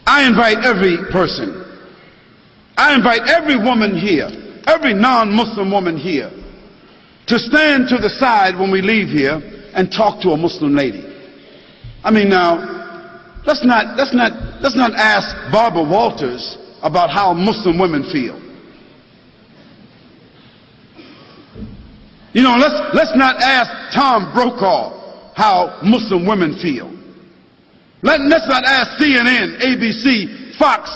I invite every person, I invite every woman here, every non-Muslim woman here, to stand to the side when we leave here and talk to a Muslim lady. I mean, now, let's not ask Barbara Walters about how Muslim women feel. You know, let's not ask Tom Brokaw how Muslim women feel. Let's not ask CNN, ABC, Fox.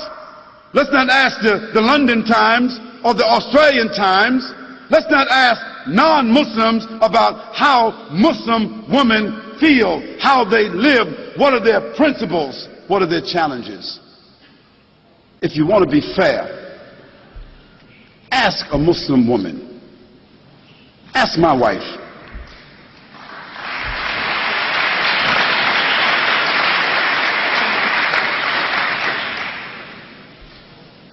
Let's not ask the London Times or the Australian Times. Let's not ask non-Muslims about how Muslim women feel, how they live, what are their principles, what are their challenges. If you want to be fair, ask a Muslim woman. Ask my wife.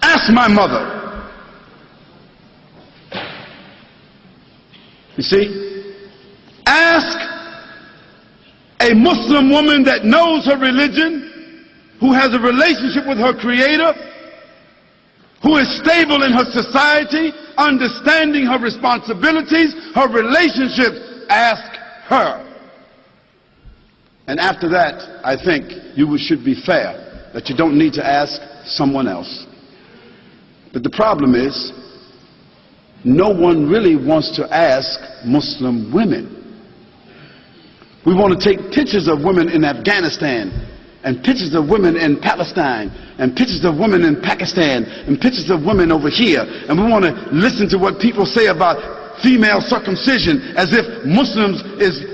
Ask my mother. You see? Ask a Muslim woman that knows her religion, who has a relationship with her Creator, who is stable in her society, understanding her responsibilities, her relationships. Ask her. And after that, I think you should be fair, that you don't need to ask someone else. But the problem is, no one really wants to ask Muslim women. We want to take pictures of women in Afghanistan, and pictures of women in Palestine, and pictures of women in Pakistan, and pictures of women over here, and we want to listen to what people say about female circumcision, as if Muslims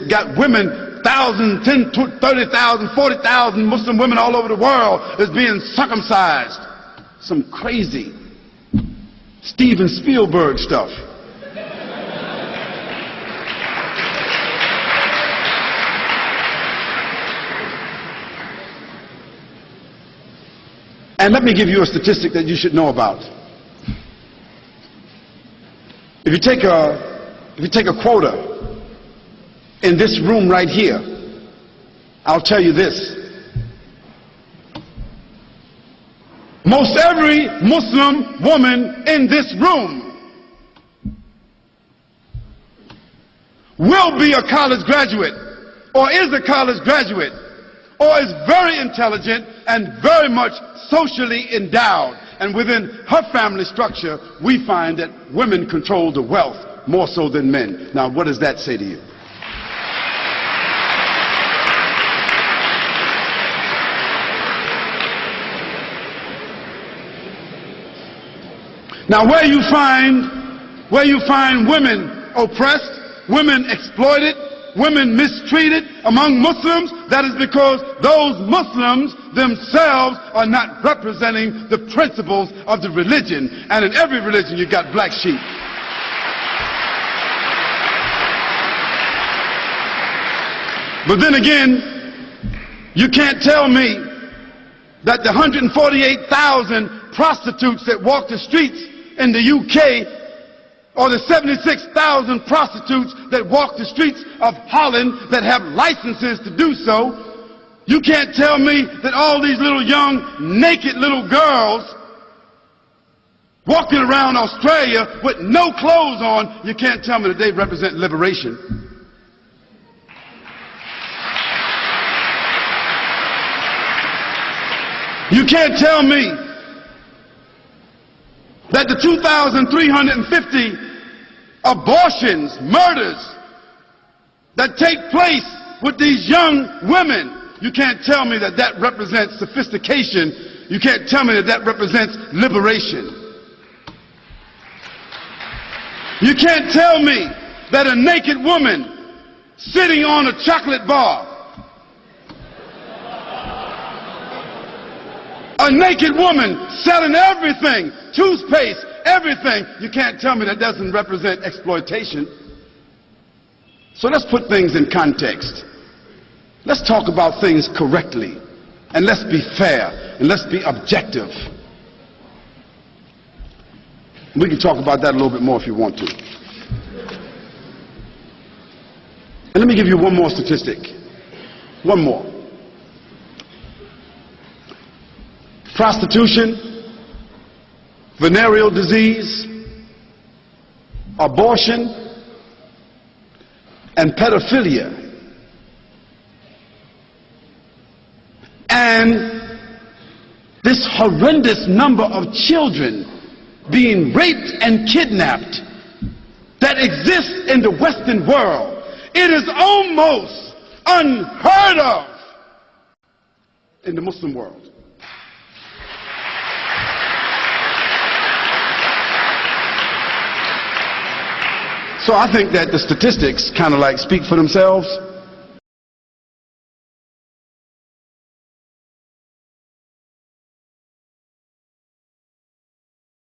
got women, thousands, 10, 30,000, 40,000 Muslim women all over the world is being circumcised. Some crazy Steven Spielberg stuff. And let me give you a statistic that you should know about. If you take a quota in this room right here, I'll tell you this. Most every Muslim woman in this room will be a college graduate, or is a college graduate, or is very intelligent and very much socially endowed. And within her family structure, we find that women control the wealth more so than men. Now, what does that say to you? Now, where you find women oppressed, women exploited, women mistreated among Muslims, that is because those Muslims themselves are not representing the principles of the religion. And in every religion you've got black sheep. But then again, you can't tell me that the 148,000 prostitutes that walk the streets in the UK, or the 76,000 prostitutes that walk the streets of Holland that have licenses to do so, you can't tell me that all these little young, naked little girls walking around Australia with no clothes on, you can't tell me that they represent liberation. You can't tell me that the 2,350 abortions, murders that take place with these young women, you can't tell me that that represents sophistication. You can't tell me that that represents liberation. You can't tell me that a naked woman sitting on a chocolate bar, a naked woman selling everything, toothpaste, everything, you can't tell me that doesn't represent exploitation. So let's put things in context. Let's talk about things correctly, and let's be fair, and let's be objective. We can talk about that a little bit more if you want to. And let me give you one more statistic. One more. prostitution, venereal disease, abortion, and pedophilia. And this horrendous number of children being raped and kidnapped that exists in the Western world. It is almost unheard of in the Muslim world. So I think that the statistics kind of like speak for themselves.